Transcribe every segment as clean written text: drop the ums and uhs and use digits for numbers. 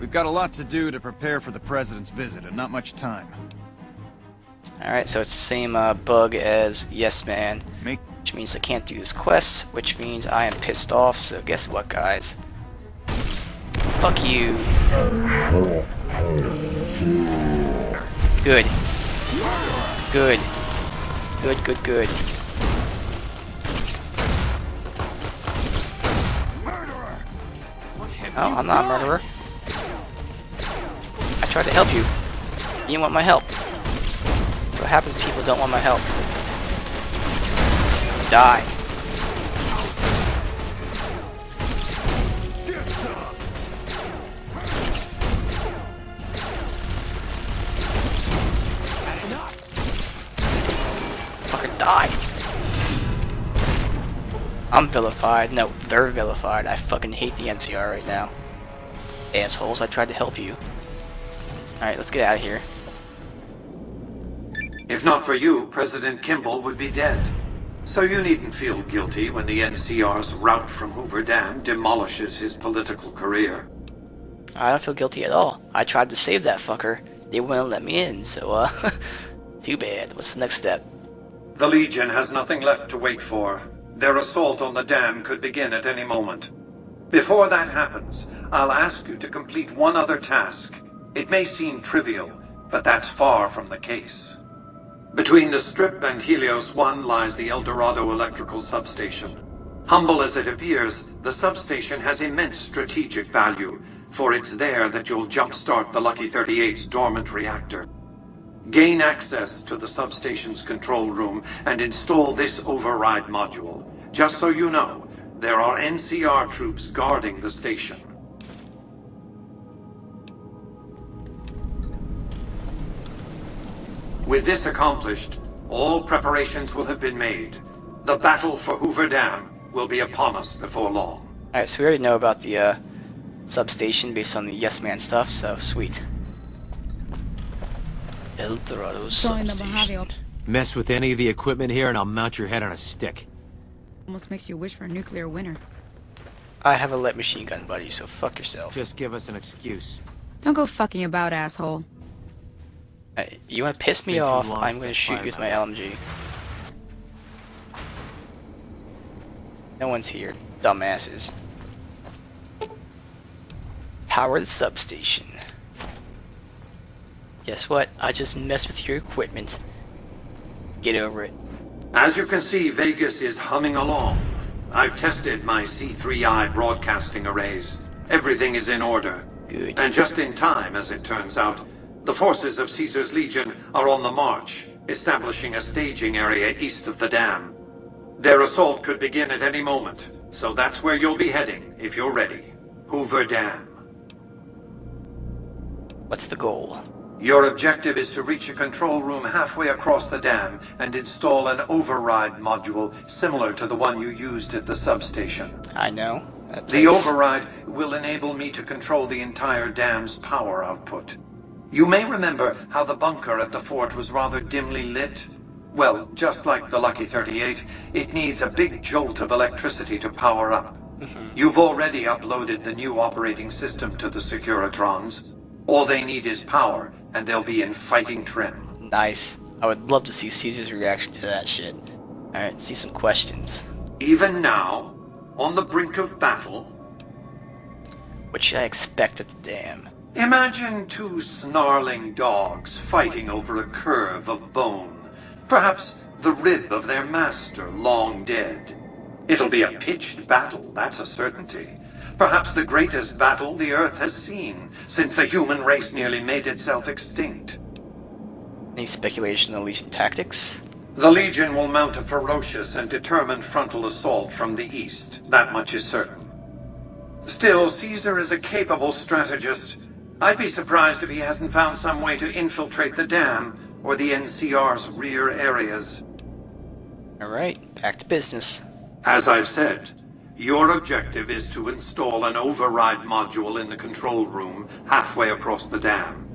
We've got a lot to do to prepare for the President's visit, and not much time. Alright, so it's the same bug as Yes Man, which means I can't do this quest, which means I am pissed off, so guess what, guys? Fuck you. Good. Good. Good, good, good. Oh, I'm not a murderer. I tried to help you. You didn't want my help. What happens if people don't want my help? Die. Fucking die. I'm vilified. No, they're vilified. I fucking hate the NCR right now. Assholes, I tried to help you. Alright, let's get out of here. If not for you, President Kimball would be dead. So you needn't feel guilty when the NCR's rout from Hoover Dam demolishes his political career. I don't feel guilty at all. I tried to save that fucker. They wouldn't let me in, so too bad. What's the next step? The Legion has nothing left to wait for. Their assault on the dam could begin at any moment. Before that happens, I'll ask you to complete one other task. It may seem trivial, but that's far from the case. Between the Strip and Helios 1 lies the El Dorado electrical substation. Humble as it appears, the substation has immense strategic value, for it's there that you'll jumpstart the Lucky 38's dormant reactor. Gain access to the substation's control room and install this override module. Just so you know, there are NCR troops guarding the station. With this accomplished, all preparations will have been made. The battle for Hoover Dam will be upon us before long. Alright, so we already know about the substation based on the Yes Man stuff, so sweet. El Dorado substation. Mess with any of the equipment here and I'll mount your head on a stick. Almost makes you wish for a nuclear winter. I have a light machine gun, buddy, so fuck yourself. Just give us an excuse. Don't go fucking about, asshole. You wanna piss me off, I'm gonna shoot you with my LMG. No one's here, dumbasses. Power the substation. Guess what? I just messed with your equipment. Get over it. As you can see, Vegas is humming along. I've tested my C3I broadcasting arrays. Everything is in order. Good. And just in time, as it turns out. The forces of Caesar's Legion are on the march, establishing a staging area east of the dam. Their assault could begin at any moment, so that's where you'll be heading, if you're ready. Hoover Dam. What's the goal? Your objective is to reach a control room halfway across the dam and install an override module similar to the one you used at the substation. I know. The override will enable me to control the entire dam's power output. You may remember how the bunker at the fort was rather dimly lit. Well, just like the Lucky 38, it needs a big jolt of electricity to power up. You've already uploaded the new operating system to the Securitrons. All they need is power, and they'll be in fighting trim. Nice. I would love to see Caesar's reaction to that shit. Alright, see some questions. Even now, on the brink of battle, what should I expect at the dam? Imagine two snarling dogs fighting over a curve of bone. Perhaps the rib of their master long dead. It'll be a pitched battle, that's a certainty. Perhaps the greatest battle the Earth has seen since the human race nearly made itself extinct. Any speculation on Legion tactics? The Legion will mount a ferocious and determined frontal assault from the east, that much is certain. Still, Caesar is a capable strategist. I'd be surprised if he hasn't found some way to infiltrate the dam or the NCR's rear areas. Alright, back to business. As I've said, your objective is to install an override module in the control room halfway across the dam.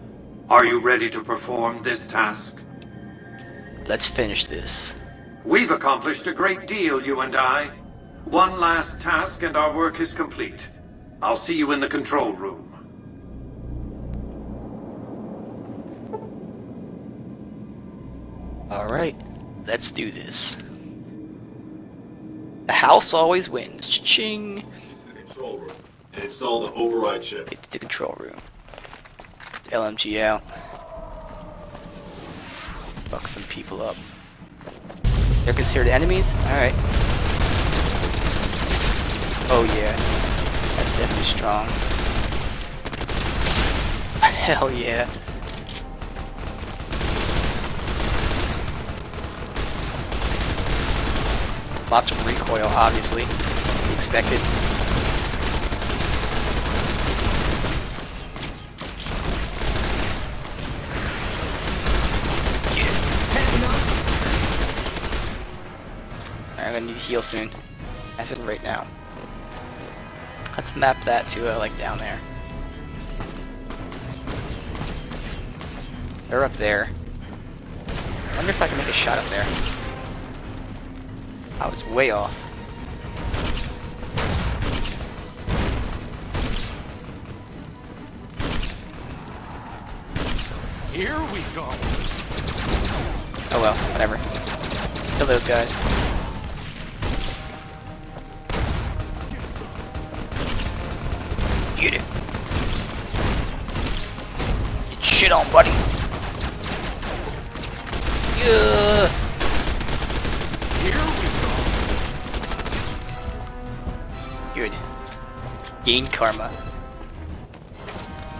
Are you ready to perform this task? Let's finish this. We've accomplished a great deal, you and I. One last task and our work is complete. I'll see you in the control room. Alright, let's do this. The house always wins. Cha-ching! To the control room and install the override chip. Get to the control room. It's LMG out. Fuck some people up. They're considered enemies? Alright. Oh yeah. That's definitely strong. Hell yeah. Lots of recoil, obviously. Expected. I'm gonna need to heal soon. As in right now. Let's map that to like down there. They're up there. I wonder if I can make a shot up there. I was way off. Here we go. Oh well, whatever. Kill those guys. Get it. Get shit on, buddy. Yeah. Here we go. Good. Gain karma.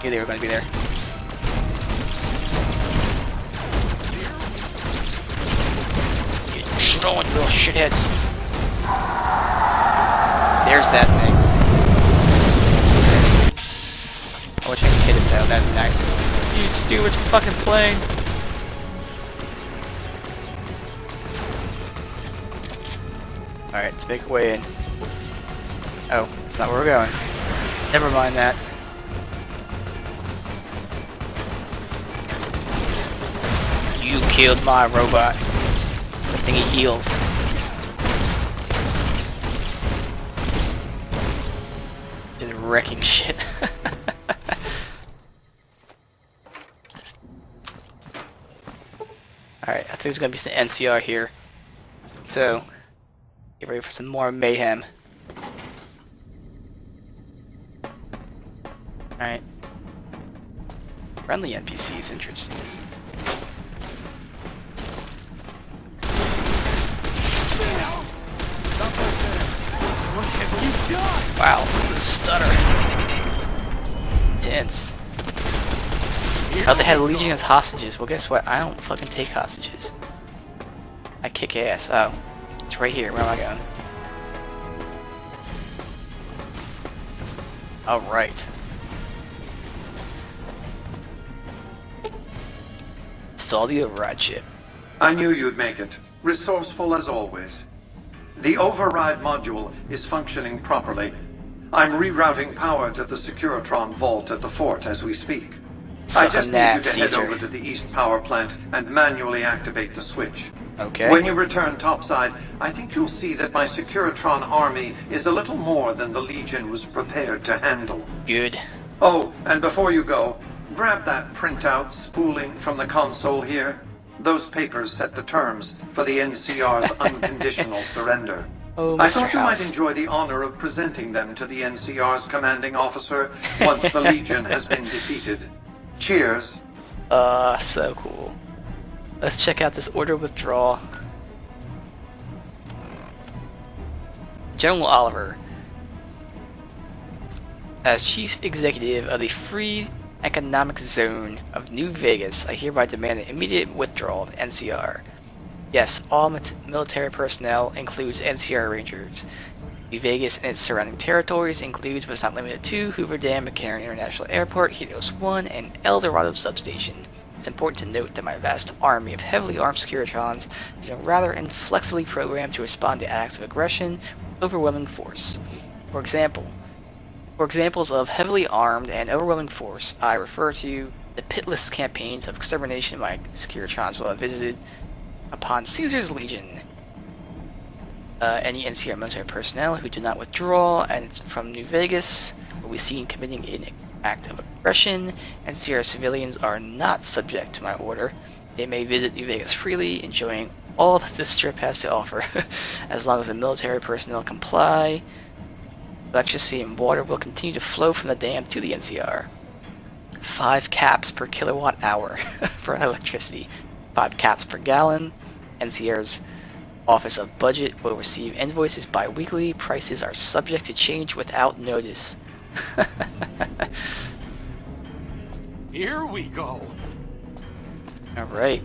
Knew they were going to be there. Get shit on, you little shitheads. There's that thing. I wish I could hit it though, that'd be nice. You stupid fucking plane! Alright, let's make our way in. Oh, that's not where we're going. Never mind that. You killed my robot. Good thing he heals. Just wrecking shit. Alright, I think there's gonna be some NCR here. So, get ready for some more mayhem. Alright. Friendly NPCs, interesting. Wow, the stutter. Intense. Oh, they had Legion as hostages. Well, guess what? I don't fucking take hostages. I kick ass. Oh, it's right here. Where am I going? Alright. Saw the override chip. I knew you'd make it. Resourceful as always. The override module is functioning properly. I'm rerouting power to the Securitron vault at the fort as we speak. I just need you to head over to the east power plant and manually activate the switch. Okay. When you return topside, I think you'll see that my Securitron army is a little more than the Legion was prepared to handle. Good. Oh, and before you go, grab that printout spooling from the console here. Those papers set the terms for the NCR's unconditional surrender. Oh, I Mr. thought you might House. enjoy the honor of presenting them to the NCR's commanding officer once the Legion has been defeated. Cheers. So cool. Let's check out this order withdrawal. General Oliver. As Chief Executive of the Free Economic Zone of New Vegas, I hereby demand the immediate withdrawal of NCR. Yes, all military personnel includes NCR Rangers. New Vegas and its surrounding territories includes, but is not limited to, Hoover Dam, McCarran International Airport, Helios 1, and El Dorado Substation. It's important to note that my vast army of heavily armed Securitrons is rather inflexibly programmed to respond to acts of aggression with overwhelming force. For examples of heavily armed and overwhelming force, I refer to the pitless campaigns of extermination my Securitrons will have visited upon Caesar's Legion. Any NCR military personnel who do not withdraw and from New Vegas will be seen committing an act of aggression. NCR civilians are not subject to my order. They may visit New Vegas freely, enjoying all that this strip has to offer, as long as the military personnel comply. Electricity and water will continue to flow from the dam to the NCR. 5 caps per kilowatt hour for electricity, 5 caps per gallon. NCR's Office of Budget will receive invoices bi-weekly. Prices are subject to change without notice. Here we go. Alright.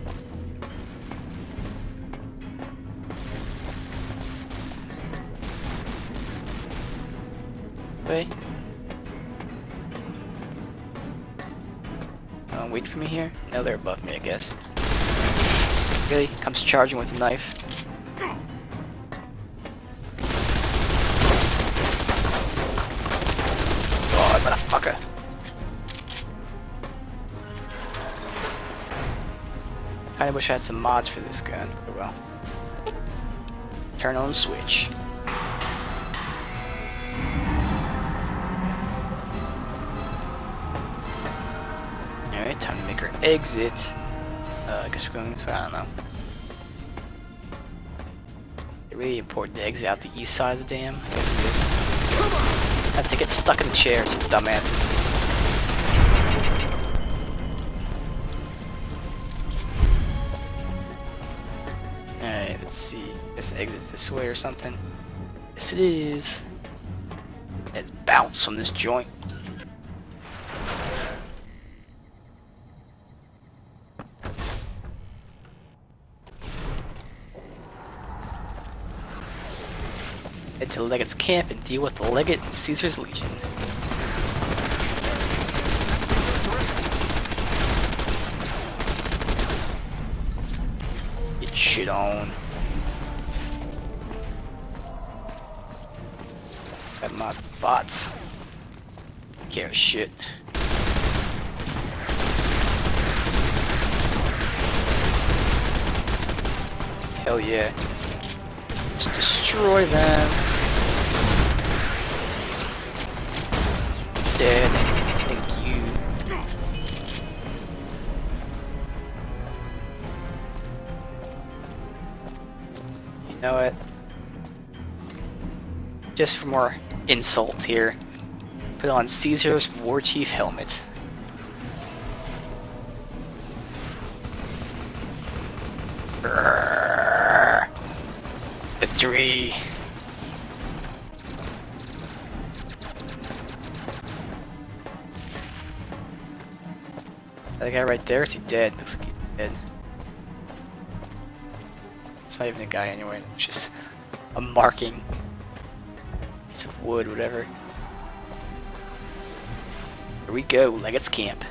Wait. Wait for me here? No, they're above me, I guess. Really? Comes charging with a knife. God, motherfucker. Kinda wish I had some mods for this gun. Oh well. Turn on switch. Alright, time to make our exit. I guess we're going this way, I don't know. It's really important to exit out the east side of the dam. I guess it is. Not to get stuck in the chairs, you dumbasses. Alright, let's see. Let's exit this way or something. Yes it is. Let's bounce from this joint. Head to Leggett's camp and deal with the Leggett and Caesar's Legion. Get shit on. Got my bots. Care of shit. Hell yeah. Just destroy them. Dead. Thank you. You know what? Just for more insult here, put on Caesar's War Chief helmet. Brrr. Victory. That guy right there, is he dead? Looks like he's dead. It's not even a guy anyway, it's just a marking. Piece of wood, whatever. Here we go, Leggett's camp.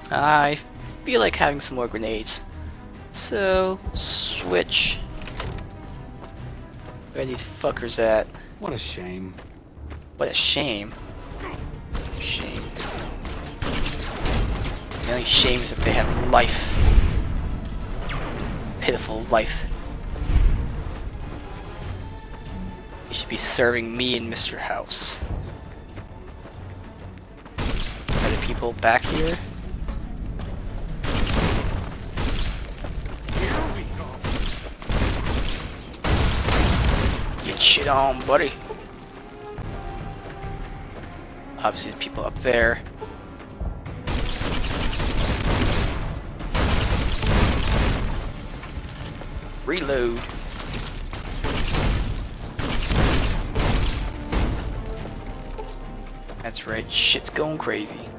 I feel like having some more grenades. So, switch. Where are these fuckers at? What a shame. What a shame. Shame. The only shame is that they have life. Pitiful life. You should be serving me and Mr. House. Are there people back here? Here we go. Get shit on, buddy. Obviously there's people up there. Reload. That's right, shit's going crazy.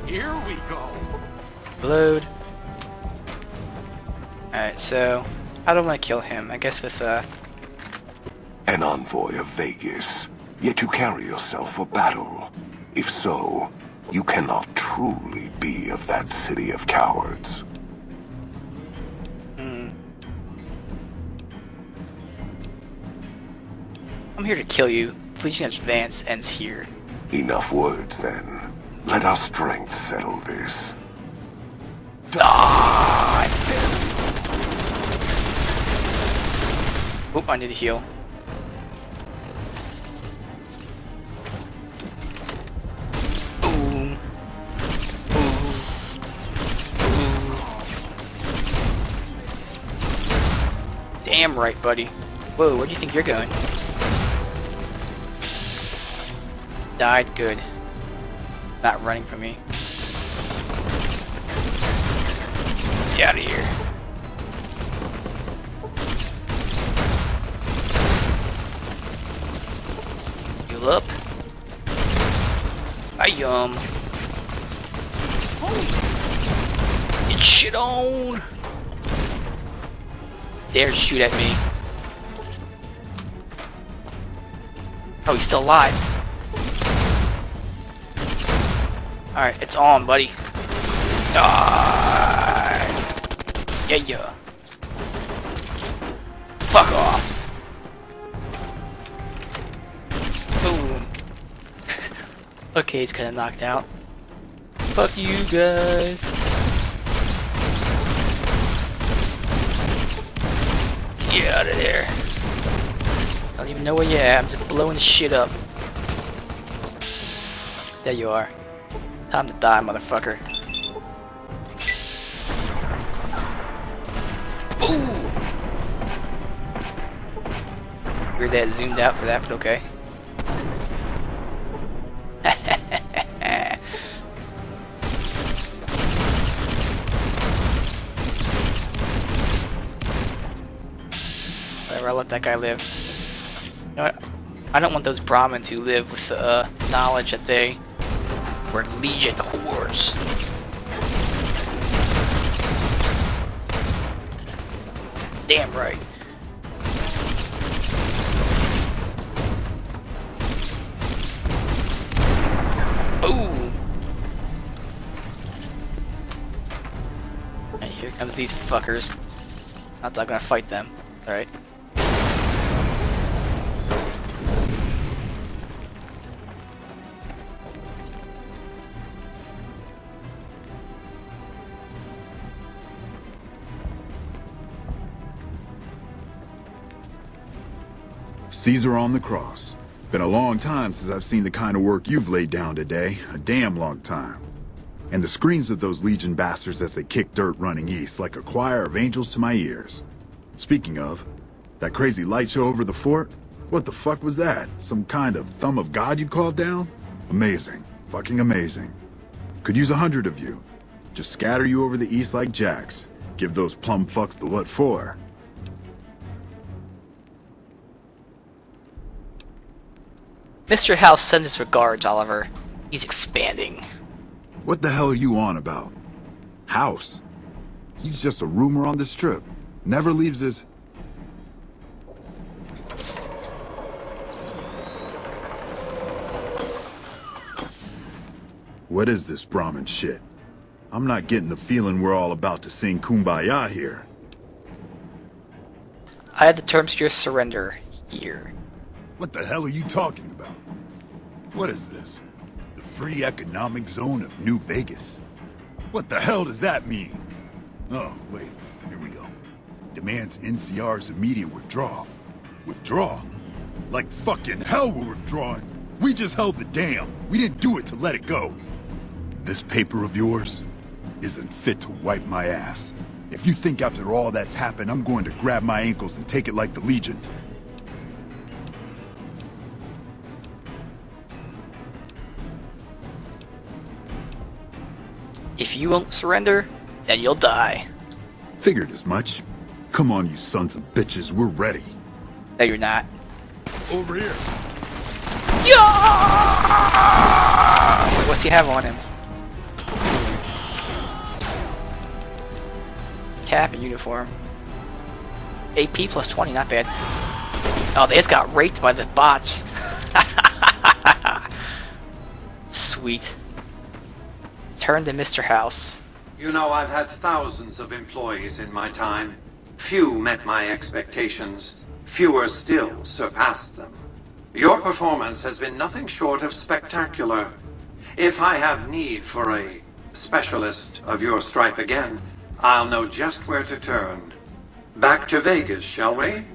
Here we go. Reload. Alright, so how do I want to kill him? I guess with An envoy of Vegas, yet you carry yourself for battle. If so, you cannot truly be of that city of cowards. I'm here to kill you. Legion's advance ends here. Enough words, then. Let our strength settle this. Die! Oop, I need to heal. Damn right, buddy. Whoa, where do you think you're going? Died, good. Not running from me. Get out of here. Heal up. Get shit on. Dare to shoot at me. Oh, he's still alive. Alright, it's on, buddy. Die. Yeah. Fuck off. Boom. Okay, he's kinda knocked out. Fuck you guys. Get out of there. I don't even know where you're at. I'm just blowing the shit up. There you are. Time to die, motherfucker. Ooh! Weird that zoomed out for that, but okay. Whatever, I'll let that guy live. You know what? I don't want those Brahmins who live with the knowledge that they were Legion whores. Damn right. Boom. And here comes these fuckers. Not that I'm gonna fight them. Alright. Caesar on the cross. Been a long time since I've seen the kind of work you've laid down today. A damn long time. And the screams of those Legion bastards as they kick dirt running east like a choir of angels to my ears. Speaking of, that crazy light show over the fort? What the fuck was that? Some kind of thumb of God you called down? Amazing. Fucking amazing. Could use 100 of you. Just scatter you over the east like jacks. Give those plum fucks the what for. Mr. House sends his regards, Oliver. He's expanding. What the hell are you on about? House? He's just a rumor on the strip. Never leaves his... What is this Brahmin shit? I'm not getting the feeling we're all about to sing Kumbaya here. I had the terms to your surrender here. What the hell are you talking about? What is this? The free economic zone of New Vegas? What the hell does that mean? Oh, wait, here we go. Demands NCR's immediate withdrawal. Withdraw? Like fucking hell we're withdrawing. We just held the dam. We didn't do it to let it go. This paper of yours isn't fit to wipe my ass. If you think after all that's happened, I'm going to grab my ankles and take it like the Legion. If you won't surrender, then you'll die. Figured as much. Come on, you sons of bitches, we're ready. No, you're not. Over here. Yeah! What's he have on him? Cap and uniform. AP plus 20, not bad. Oh, they just got raped by the bots. Sweet. Turn to Mr. House. You know, I've had thousands of employees in my time. Few met my expectations. Fewer still surpassed them. Your performance has been nothing short of spectacular. If I have need for a specialist of your stripe again, I'll know just where to turn. Back to Vegas, shall we?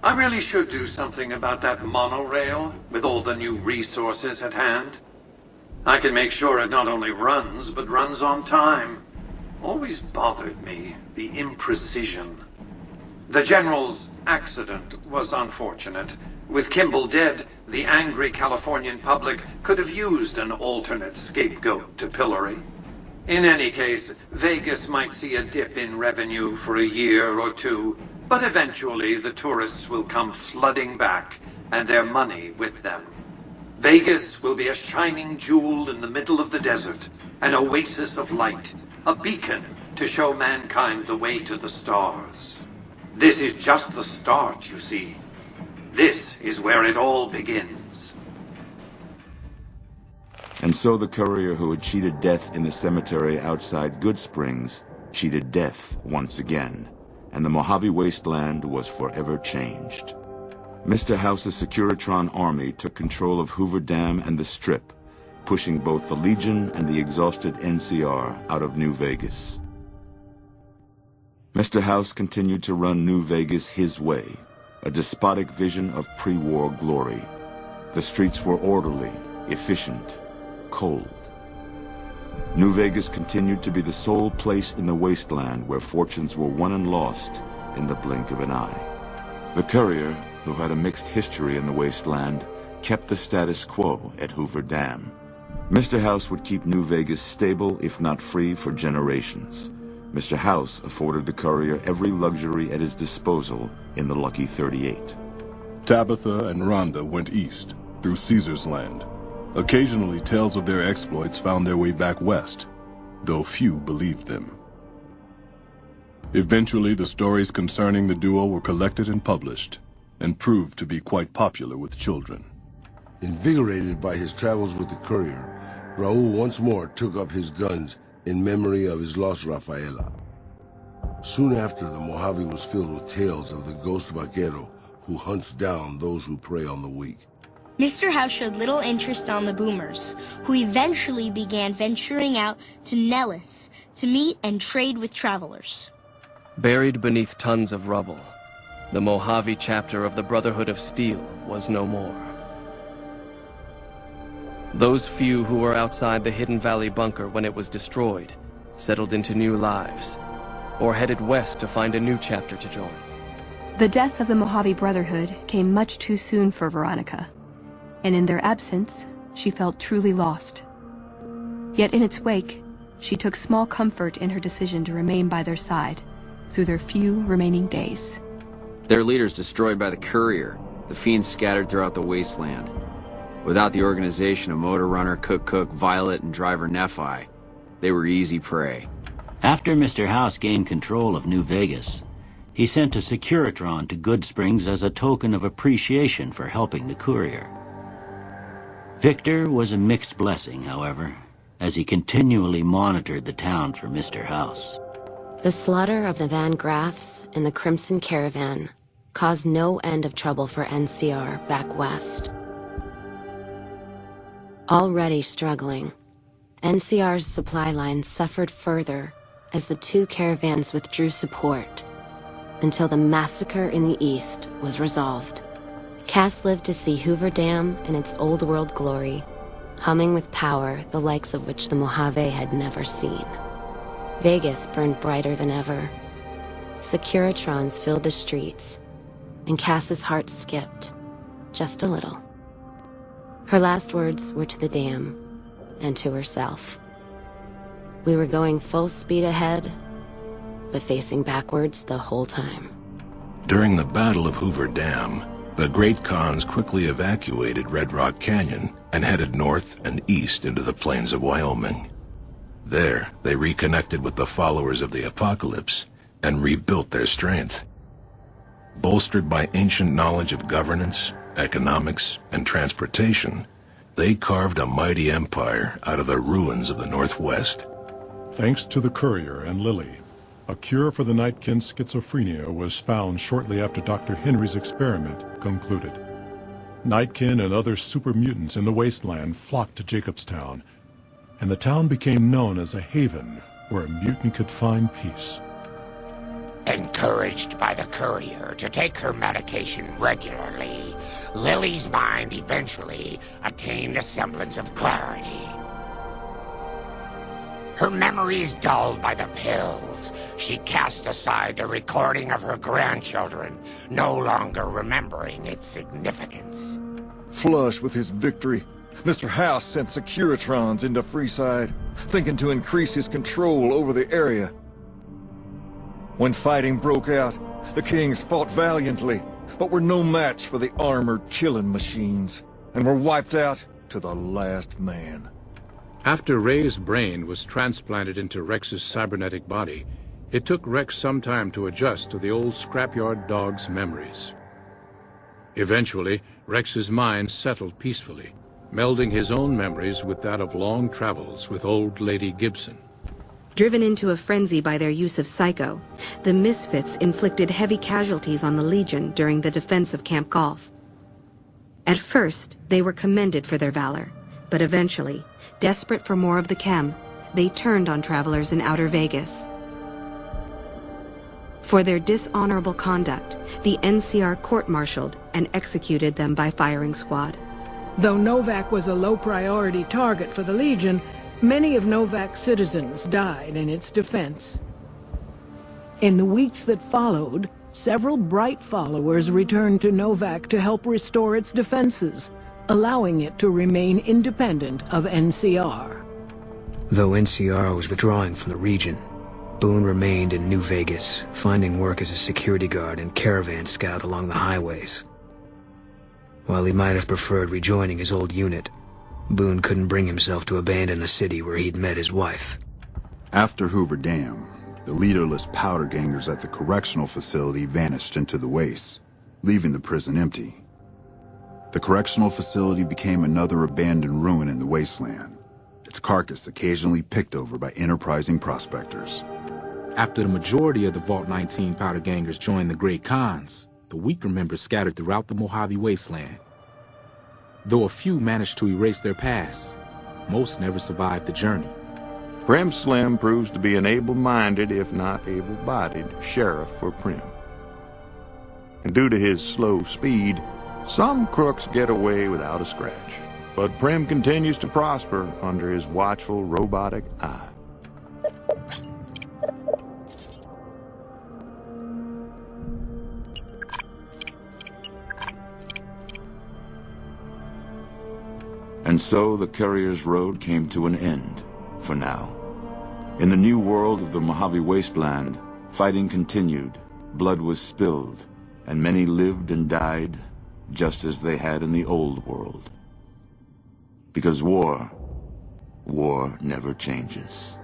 I really should do something about that monorail with all the new resources at hand. I can make sure it not only runs, but runs on time. Always bothered me, the imprecision. The General's accident was unfortunate. With Kimball dead, the angry Californian public could have used an alternate scapegoat to pillory. In any case, Vegas might see a dip in revenue for a year or two, but eventually the tourists will come flooding back, and their money with them. Vegas will be a shining jewel in the middle of the desert, an oasis of light, a beacon to show mankind the way to the stars. This is just the start, you see. This is where it all begins. And so the courier who had cheated death in the cemetery outside Goodsprings cheated death once again, and the Mojave Wasteland was forever changed. Mr. House's Securitron army took control of Hoover Dam and the Strip, pushing both the Legion and the exhausted NCR out of New Vegas. Mr. House continued to run New Vegas his way, a despotic vision of pre-war glory. The streets were orderly, efficient, cold. New Vegas continued to be the sole place in the wasteland where fortunes were won and lost in the blink of an eye. The courier, who had a mixed history in the wasteland, kept the status quo at Hoover Dam. Mr. House would keep New Vegas stable, if not free, for generations. Mr. House afforded the courier every luxury at his disposal in the Lucky 38. Tabitha and Rhonda went east, through Caesar's Land. Occasionally, tales of their exploits found their way back west, though few believed them. Eventually, the stories concerning the duo were collected and published, and proved to be quite popular with children. Invigorated by his travels with the courier, Raul once more took up his guns in memory of his lost Rafaela. Soon after, the Mojave was filled with tales of the ghost vaquero who hunts down those who prey on the weak. Mr. House showed little interest on the boomers, who eventually began venturing out to Nellis to meet and trade with travelers. Buried beneath tons of rubble, the Mojave chapter of the Brotherhood of Steel was no more. Those few who were outside the Hidden Valley bunker when it was destroyed settled into new lives, or headed west to find a new chapter to join. The death of the Mojave Brotherhood came much too soon for Veronica, and in their absence, she felt truly lost. Yet in its wake, she took small comfort in her decision to remain by their side through their few remaining days. Their leaders destroyed by the courier, the fiends scattered throughout the wasteland. Without the organization of Motor Runner, Cook, Violet, and Driver Nephi, they were easy prey. After Mr. House gained control of New Vegas, he sent a Securitron to Goodsprings as a token of appreciation for helping the courier. Victor was a mixed blessing, however, as he continually monitored the town for Mr. House. The slaughter of the Van Graffs and the Crimson Caravan caused no end of trouble for NCR back west. Already struggling, NCR's supply line suffered further as the two caravans withdrew support until the massacre in the east was resolved. Cass lived to see Hoover Dam in its old world glory, humming with power the likes of which the Mojave had never seen. Vegas burned brighter than ever. Securitrons filled the streets, and Cass's heart skipped, just a little. Her last words were to the dam, and to herself. We were going full speed ahead, but facing backwards the whole time. During the Battle of Hoover Dam, the Great Khans quickly evacuated Red Rock Canyon and headed north and east into the plains of Wyoming. There, they reconnected with the followers of the Apocalypse and rebuilt their strength. Bolstered by ancient knowledge of governance, economics, and transportation, they carved a mighty empire out of the ruins of the Northwest. Thanks to the courier and Lily, a cure for the Nightkin's schizophrenia was found shortly after Dr. Henry's experiment concluded. Nightkin and other super mutants in the wasteland flocked to Jacobstown, and the town became known as a haven where a mutant could find peace. Encouraged by the courier to take her medication regularly, Lily's mind eventually attained a semblance of clarity. Her memories dulled by the pills. She cast aside the recording of her grandchildren, no longer remembering its significance. Flush with his victory, Mr. House sent Securitrons into Freeside, thinking to increase his control over the area. When fighting broke out, the Kings fought valiantly, but were no match for the armored killing machines, and were wiped out to the last man. After Ray's brain was transplanted into Rex's cybernetic body, it took Rex some time to adjust to the old scrapyard dog's memories. Eventually, Rex's mind settled peacefully, melding his own memories with that of long travels with old Lady Gibson. Driven into a frenzy by their use of Psycho, the Misfits inflicted heavy casualties on the Legion during the defense of Camp Golf. At first, they were commended for their valor, but eventually, desperate for more of the chem, they turned on travelers in Outer Vegas. For their dishonorable conduct, the NCR court-martialed and executed them by firing squad. Though Novak was a low-priority target for the Legion, many of Novak's citizens died in its defense. In the weeks that followed, several bright followers returned to Novak to help restore its defenses, allowing it to remain independent of NCR. Though NCR was withdrawing from the region, Boone remained in New Vegas, finding work as a security guard and caravan scout along the highways. While he might have preferred rejoining his old unit, Boone couldn't bring himself to abandon the city where he'd met his wife. After Hoover Dam, the leaderless powder gangers at the correctional facility vanished into the wastes, leaving the prison empty. The correctional facility became another abandoned ruin in the wasteland, its carcass occasionally picked over by enterprising prospectors. After the majority of the Vault 19 powder gangers joined the Great Khans, the weaker members scattered throughout the Mojave wasteland. Though a few managed to erase their past, most never survived the journey. Prim Slim proves to be an able-minded, if not able-bodied, sheriff for Prim. And due to his slow speed, some crooks get away without a scratch. But Prim continues to prosper under his watchful robotic eye. And so the Courier's Road came to an end, for now. In the new world of the Mojave Wasteland, fighting continued, blood was spilled, and many lived and died just as they had in the old world. Because war never changes.